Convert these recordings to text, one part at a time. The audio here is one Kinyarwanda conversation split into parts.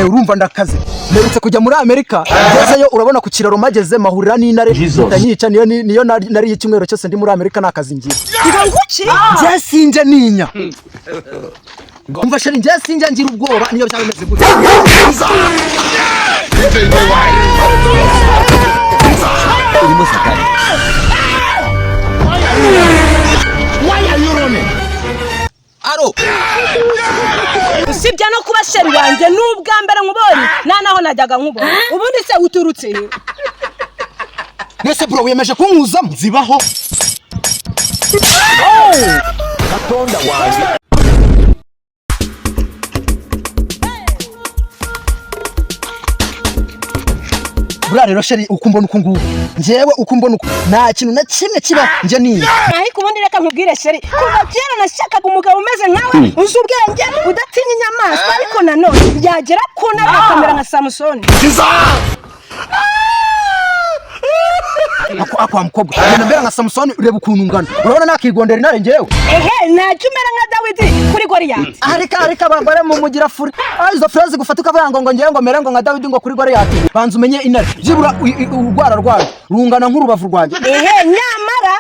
urumva ndakaze mperutse kujya muri Amerika ngezeyo urabona ku kiraro mageze mahurira n'intare ndanyica niyo nari icyumweru cyose ndi muri Amerika nakazi ngira nguki nje sinje ninya umva sheri nje sinje ngira ubwoba niyo byaba bimeze gute urimo Satani. Why are you running? Aro usibye no kuba sheri wanjye n'ubwa mbere nkubonye naho najyaga nkubona ubundi se uturutse nese bro wiyemeje kunkuzamo zibaho Katonda wanjye bura rero sheri ukumbona uko nguko njewe ukumbona uko nta kintu na kimwe kiba nje ninya ariko ubundi reka nkubwire sheri kuva kera nashakaga umugabo umeze nkawe uzi ubwenge udatinya inyamaswa ariko nanone yagera ku ntare akamera nka Samusoni akwa mukobwa mbera nka Samusoni ureba ukuntu ngana urabona nakigondera intare njewe nacyo umera nka Dawidi kuri Goliyati arika abagore mu mugira furi izo phrase gufata ukavuga ngo ngewe ngo mere ngo nka Dawidi ngo kuri Goliyati banza umenye intare byibura urwara rwayo rungana nk'urubavu rwanjye nyamara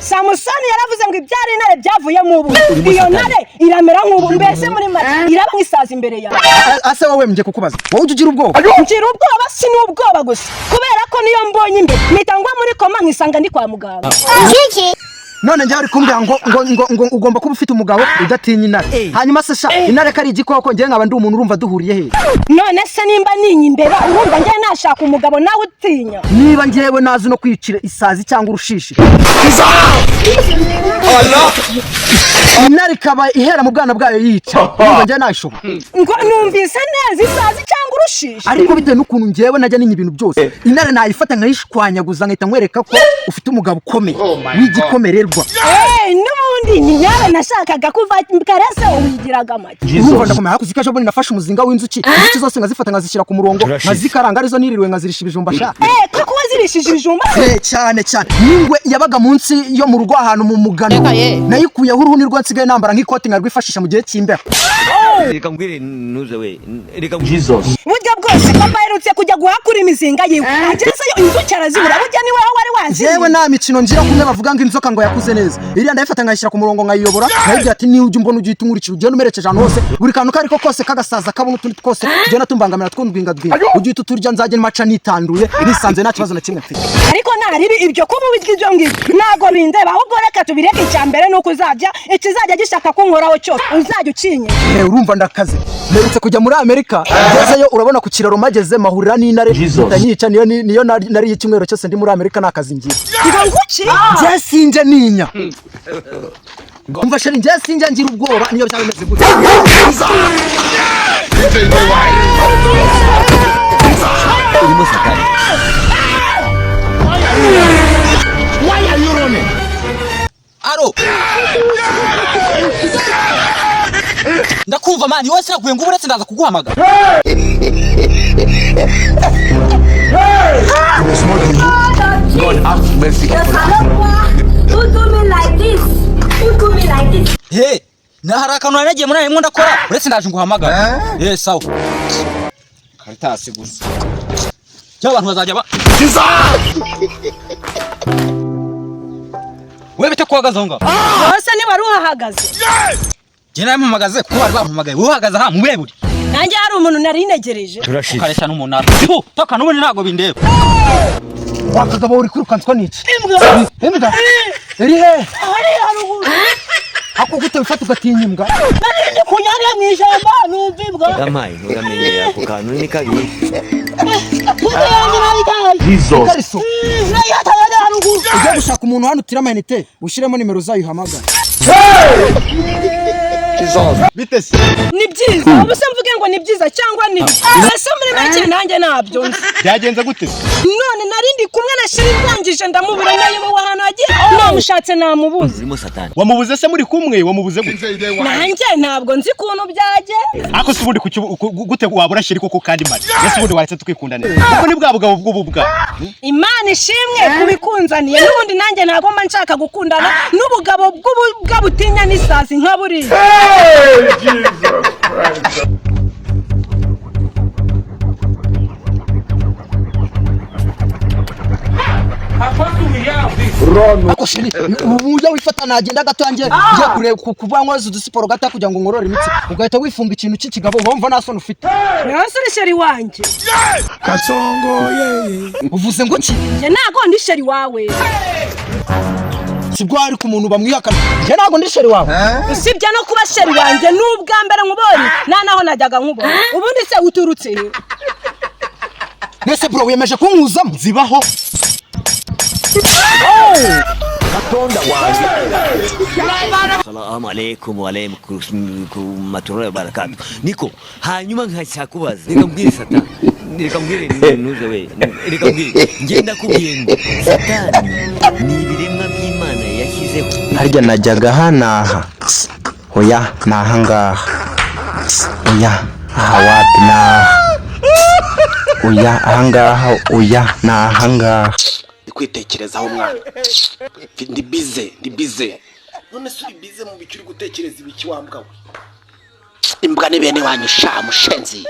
Samusoni yaravuze ngo ibyari intare byavuye mu bubu iyo ntare iramera nk'ubu mbese muri make iraba nk'isazi imbere yawe ase wowe mje kukubaza wowe ugira ubwoba ngira ubwoba si n'ubwoba gusa kubera ko niyo mbonye imbere mitangwa muri koma nkisanga ndi kwa muganga none njye ari kumbwira ngo ugomba kuba ufite umugabo udatinya intare hanyuma se sha intare kari igikoko ngiye nkaba ndi umuntu urumva duhuriye he none se nimba ninya imbeba urumva ngiye nashaka umugabo nawe utinya niba ngewe nazi no kwicira isazi cyangwa urushishi intare ikaba ihera mu bwana bwayo yica urumva ngiye nashobora ngo numvise neza isazi cyangwa urushishi ariko bitewe n'ukuntu ngewe najya ninya ibintu byose intare nayifata nkayishwanyaguza nkahita nkwereka ko ufite umugabo ukomeye w'igikomererwa n'ubundi nyawe nashakaga kuva karese wigiraga amata urumva ndakomeye kuzika ejo bundi nafashe umuzinga w'inzuki inzuki zose nkazifata nkazishyira ku murongo nkazikaranga arizo niriwe nkazirisha ibijumba sha kuko wazirishije ibijumba cyane ningwe yabaga munsi yo mu rugo ahantu mu mugano nayikuyeho uruhuni rwo nsigaye nambara nk'ikoti nkarwifashisha mu gihe cy'imbeho reka mbwire nuze we reka Jesus burya bwose papa yerutse kujya guhakura imizinga yiwe agezeyo inzuki arazibura burya ni wewe wari wazi yewe nta mikino ngira kumwe bavuga ngo inzoka ngo yakuze neza iriya ndayifata nkayishyira ku murongo nkayiyobora nkayibwira ati niba ujya umbona ugihita unkurikira ugenda umerekeje ahantu hose buri kantu kariko kose kagasaza kabona utundi twose tugenda tumbangamira twundwinga ugihita uturya nzajya maca nitanduye nisanze nta kibazo na kimwe mfite ariko naribi ibyo kuba ubirya ibyo ngibyo ntago bindeba ahubwo reka tubireke icyambere nuko uzajya ikizajya gishaka kunkoraho cyose uzajya ucinye urumva ndakaze mperutse kujya muri Amerika ngezeyo urabona ku kiraro mageze mahurira n'intare ndanyica niyo nari icyumweru cyose ndi muri Amerika nakazi ngira nguki nje sinje ninya umva sheri nje sinje ngira ubwoba niyo byaba bimeze gute urimo Satani. Why are you running? Aro ndakumva mani wese nakuye ngo uretse ndaza kuguhamagara God have mercy upon us. Who do me like this? Who do me like this? Hey, naharaka no nagiye muri ayo ndakora uretse ndaje nguhamagara. Sawa. Karitasi gusa. Cyo abantu bazajya ba. Wewe bite kuhagaze ngo? Wose ni wari uhagaze. Je nampamagaze ko bari bampamagaye. Uhagaze ha mubeburi. Nanjye hari umuntu nari negereje. Karesha n'umuntu. Toka n'ubundi ntago bindeba. Wakagabo uri kwirukanswa n'iki? Imbwa. Iri he? Ari haruguru. Ako gute bifata ugatinya imbwa? Nari kunyara mu ijambo numva imbwa. Yamaye ntugamenye ako kantu ni kabi. Jesus. Kariso. Ujya gushaka umuntu hano utira amayinite ushiremo nimero zayo uhamagara. Bitese. Ni byiza ubuse mvuge ngo ni byiza cyangwa ni ese muri make nanjye nabyo byagenze gute none narindi kumwe na shiri ndangije ndamubura nayo mu wahano agiye namushatse namubuze urimo Satani. wamubuze se muri kumwe wamubuze gute nanjye ntabwo nzi kuntu byaje ako subundi gute wabura shiri koko kandi mari ese ubundi waretse tukikundanira kuko ni bwa bugabo bw'ububwa Imana ishimwe kubikunzaniye n'ubundi nanjye ntago mba nshaka gukundana n'ubugabo bw'ubwa butinya n'isazi nka buri Jesus Christ. ako sheri uburyo wifata nagenda gatangiye ngiye kureba kuba nkoze udusiporo gata kugira ngo ngorore imitsi ugahita wifunga ikintu cy'ikigabo wumva nasoni ufite yose uri sheri wanje Katsongoye. uvuze ngo ki njye ntago ndi sheri wawe sibwo ari ku muntu bamwihakana njye ntago ndi sheri wawe usibye no kuba sheri wanje n'ubwa mbere nkubonye naho najyaga nkubona ubundi se uturutse he nese bro wiyemeje kunkuzamo zibaho Katonda wanjye. Assalamu alaikum wa alaikum maturola barakatu. Niko hanyuma nkacyakubaza reka mbwire Satani reka mbwire nuze we reka mbwire ngenda kubwira Satani ni ibiremwa by'Imana yashyizeho harya najyaga hanaha oya nahangaha oya aha wapi naha oya ahangaha oya nahangaha Kwitekerezaho mwana. Ndi bize. None suri bize mu bicuri gutekereza ibiki wambwa we. Imbwa ne bene wanyu sha mushenzi.